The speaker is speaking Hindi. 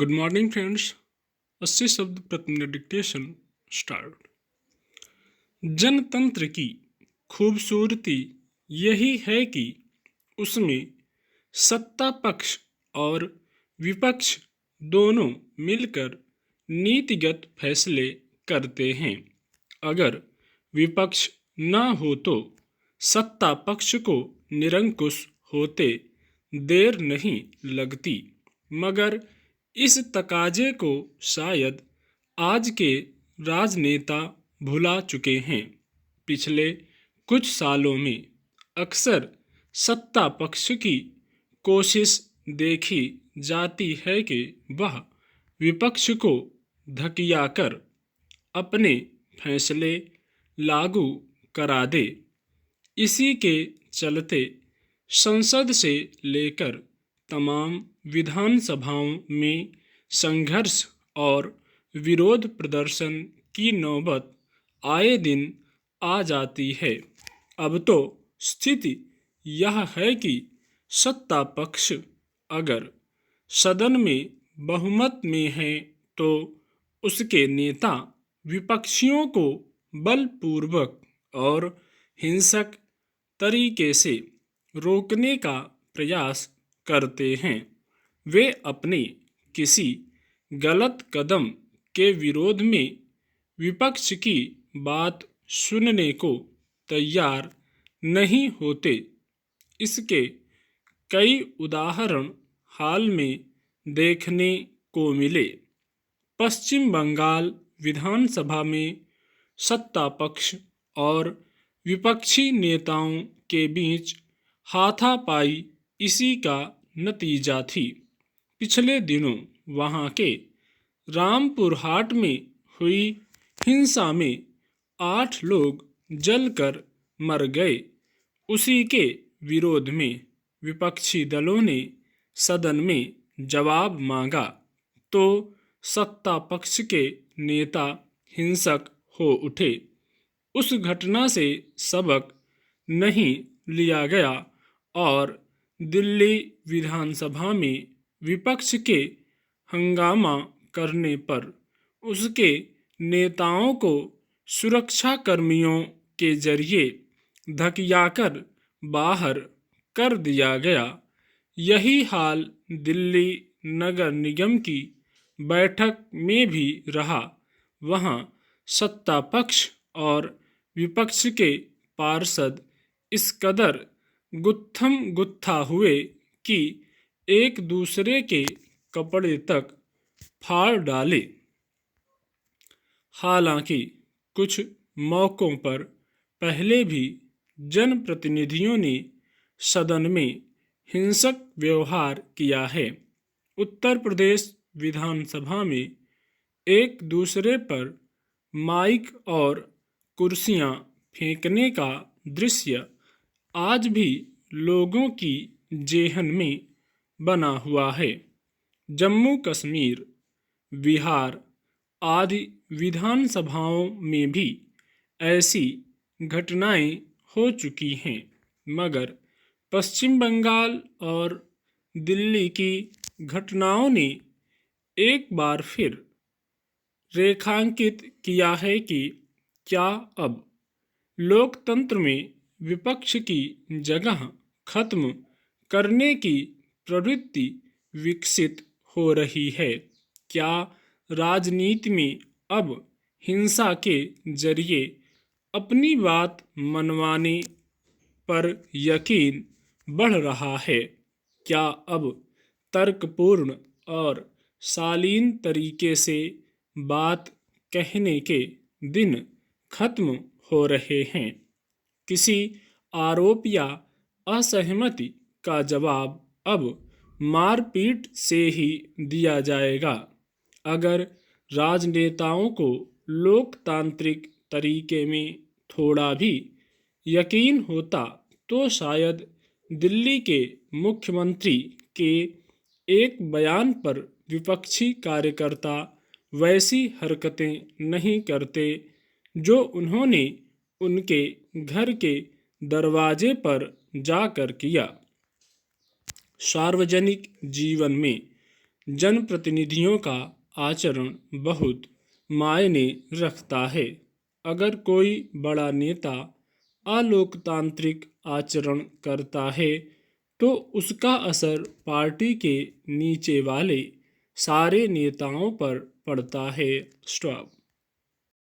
Good morning friends. 80 शब्द प्रति मिनट डिक्टेशन स्टार्ट। जनतंत्र की खूबसूरती यही है कि उसमें सत्ता पक्ष और विपक्ष दोनों मिलकर नीतिगत फैसले करते हैं। अगर विपक्ष न हो तो सत्ता पक्ष को निरंकुश होते देर नहीं लगती, मगर इस तकाजे को शायद आज के राजनेता भुला चुके हैं। पिछले कुछ सालों में अक्सर सत्ता पक्ष की कोशिश देखी जाती है कि वह विपक्ष को धकियाकर अपने फैसले लागू करा दे। इसी के चलते संसद से लेकर तमाम विधानसभाओं में संघर्ष और विरोध प्रदर्शन की नौबत आए दिन आ जाती है। अब तो स्थिति यह है कि सत्ता पक्ष अगर सदन में बहुमत में है तो उसके नेता विपक्षियों को बलपूर्वक और हिंसक तरीके से रोकने का प्रयास करते हैं। वे अपने किसी गलत कदम के विरोध में विपक्ष की बात सुनने को तैयार नहीं होते। इसके कई उदाहरण हाल में देखने को मिले। पश्चिम बंगाल विधानसभा में सत्ता पक्ष और विपक्षी नेताओं के बीच हाथापाई इसी का नतीजा थी। पिछले दिनों वहां के रामपुर हाट में हुई हिंसा में 8 लोग जलकर मर गए। उसी के विरोध में विपक्षी दलों ने सदन में जवाब मांगा तो सत्ता पक्ष के नेता हिंसक हो उठे। उस घटना से सबक नहीं लिया गया और दिल्ली विधानसभा में विपक्ष के हंगामा करने पर उसके नेताओं को सुरक्षा कर्मियों के जरिए धकियाकर बाहर कर दिया गया। यही हाल दिल्ली नगर निगम की बैठक में भी रहा। वहां सत्ता पक्ष और विपक्ष के पार्षद इस कदर गुत्थम गुत्था हुए कि एक दूसरे के कपड़े तक फाड़ डाले। हालांकि कुछ मौकों पर पहले भी जनप्रतिनिधियों ने सदन में हिंसक व्यवहार किया है। उत्तर प्रदेश विधानसभा में एक दूसरे पर माइक और कुर्सियां फेंकने का दृश्य आज भी लोगों की जेहन में बना हुआ है। जम्मू कश्मीर, बिहार आदि विधानसभाओं में भी ऐसी घटनाएं हो चुकी हैं, मगर पश्चिम बंगाल और दिल्ली की घटनाओं ने एक बार फिर रेखांकित किया है कि क्या अब लोकतंत्र में विपक्ष की जगह खत्म करने की प्रवृत्ति विकसित हो रही है। क्या राजनीति में अब हिंसा के जरिए अपनी बात मनवाने पर यकीन बढ़ रहा है? क्या अब तर्कपूर्ण और शालीन तरीके से बात कहने के दिन खत्म हो रहे हैं? किसी आरोप या असहमति का जवाब अब मारपीट से ही दिया जाएगा। अगर राजनेताओं को लोकतांत्रिक तरीके में थोड़ा भी यकीन होता तो शायद दिल्ली के मुख्यमंत्री के एक बयान पर विपक्षी कार्यकर्ता वैसी हरकतें नहीं करते जो उन्होंने उनके घर के दरवाजे पर जाकर किया। सार्वजनिक जीवन में जनप्रतिनिधियों का आचरण बहुत मायने रखता है। अगर कोई बड़ा नेता अलोकतांत्रिक आचरण करता है तो उसका असर पार्टी के नीचे वाले सारे नेताओं पर पड़ता है। स्टॉप।